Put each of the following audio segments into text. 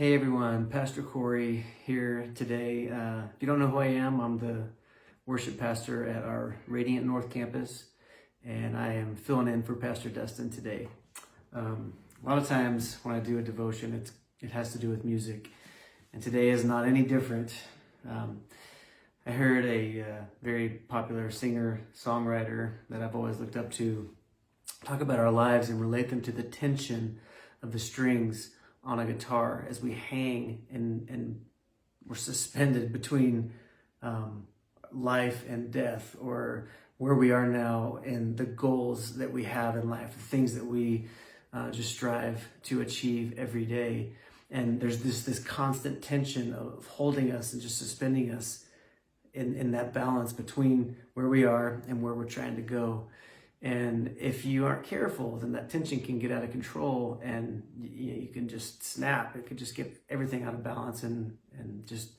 Hey everyone, Pastor Cory here today. If you don't know who I am, I'm the worship pastor at our Radiant North campus, and I am filling in for Pastor Dustin today. A lot of times when I do a devotion, it has to do with music, and today is not any different. I heard a very popular singer-songwriter that I've always looked up to talk about our lives and relate them to the tension of the strings on a guitar as we hang and we're suspended between life and death, or where we are now and the goals that we have in life, the things that we just strive to achieve every day. And there's this constant tension of holding us and just suspending us in that balance between where we are and where we're trying to go. And if you aren't careful, then that tension can get out of control and you can just snap. It could just get everything out of balance and just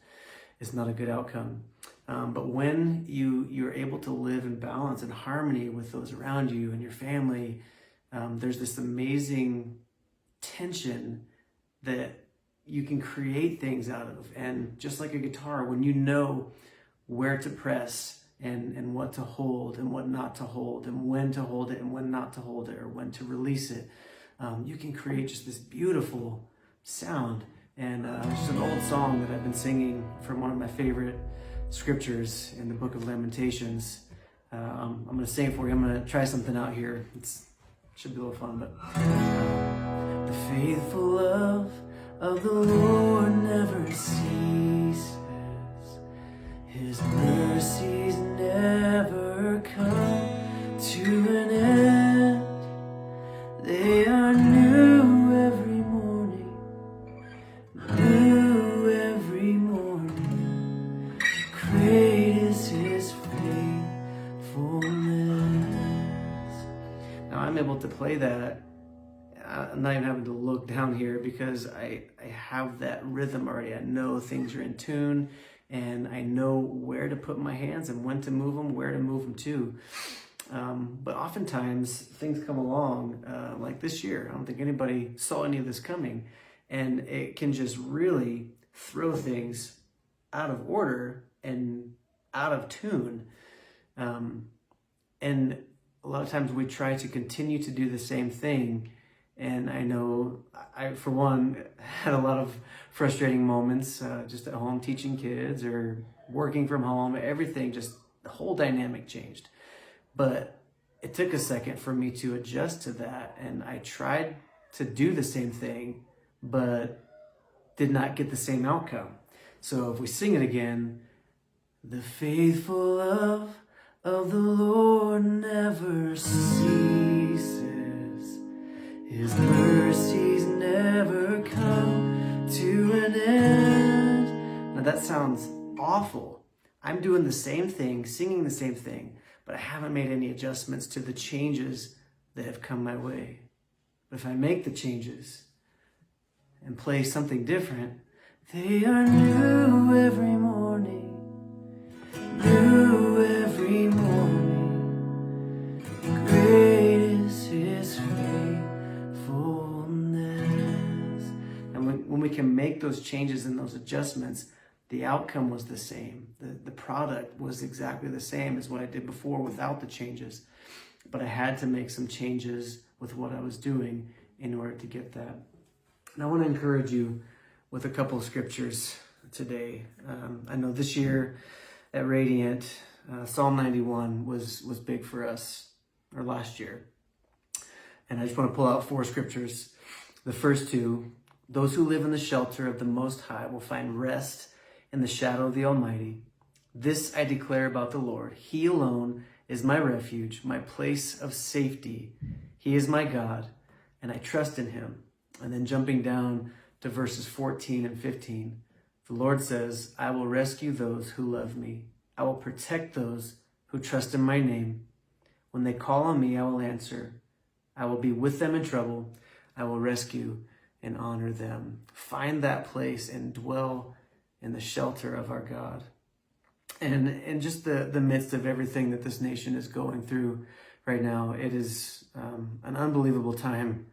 it's not a good outcome. But when you're able to live in balance and harmony with those around you and your family, there's this amazing tension that you can create things out of. And just like a guitar, when you know where to press and what to hold and what not to hold and when to hold it and when not to hold it or when to release it, you can create just this beautiful sound. And it's just an old song that I've been singing from one of my favorite scriptures in the book of Lamentations. I'm going to sing it for you. I'm going to try something out here. It should be a little fun, but the faithful love of the Lord never ceases. His mercies never come to an end. They are new every morning, new every morning. Great is His faithfulness. Now I'm able to play that. I'm not even having to look down here because I have that rhythm already. I know things are in tune. And I know where to put my hands and when to move them, where to move them to. But oftentimes things come along, like this year. I don't think anybody saw any of this coming. And it can just really throw things out of order and out of tune. And a lot of times we try to continue to do the same thing. And I know I, for one, had a lot of frustrating moments just at home teaching kids or working from home. Everything, just the whole dynamic changed. But it took a second for me to adjust to that. And I tried to do the same thing, but did not get the same outcome. So if we sing it again, the faithful love of the Lord never ceases. His mercies never come to an end. Now that sounds awful. I'm doing the same thing, singing the same thing, but I haven't made any adjustments to the changes that have come my way. But if I make the changes and play something different, they are new every morning, new every morning. Great is His faithfulness. And when we can make those changes and those adjustments, the outcome was the same. The product was exactly the same as what I did before without the changes. But I had to make some changes with what I was doing in order to get that. And I want to encourage you with a couple of scriptures today. I know this year at Radiant, Psalm 91 was big for us, or last year. And I just want to pull out 4 scriptures. The first 2, those who live in the shelter of the Most High will find rest in the shadow of the Almighty. This I declare about the Lord. He alone is my refuge, my place of safety. He is my God, and I trust in Him. And then jumping down to verses 14 and 15, the Lord says, I will rescue those who love me. I will protect those who trust in my name. When they call on me, I will answer. I will be with them in trouble. I will rescue and honor them. Find that place and dwell in the shelter of our God. And in just the midst of everything that this nation is going through right now, it is an unbelievable time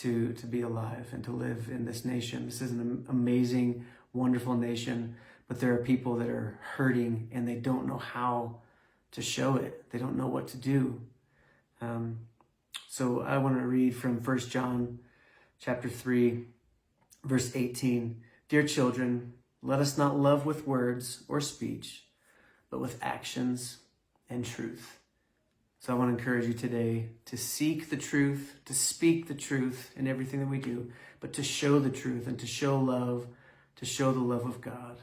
to be alive and to live in this nation. This is an amazing, wonderful nation, but there are people that are hurting and they don't know how to show it. They don't know what to do. So I want to read from 1 John chapter 3, verse 18. Dear children, let us not love with words or speech, but with actions and truth. So I want to encourage you today to seek the truth, to speak the truth in everything that we do, but to show the truth and to show love, to show the love of God.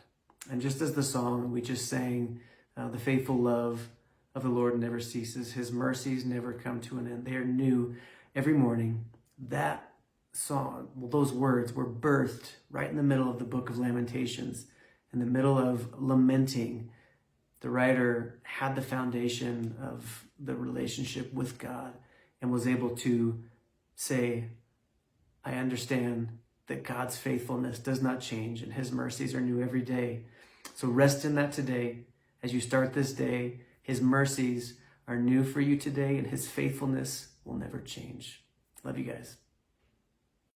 And just as the song we just sang, the faithful love of the Lord never ceases. His mercies never come to an end. They are new every morning. That song, well, those words were birthed right in the middle of the book of Lamentations, in the middle of lamenting. The writer had the foundation of the relationship with God and was able to say, I understand that God's faithfulness does not change and his mercies are new every day. So rest in that today. As you start this day, his mercies are new for you today and his faithfulness will never change. Love you guys.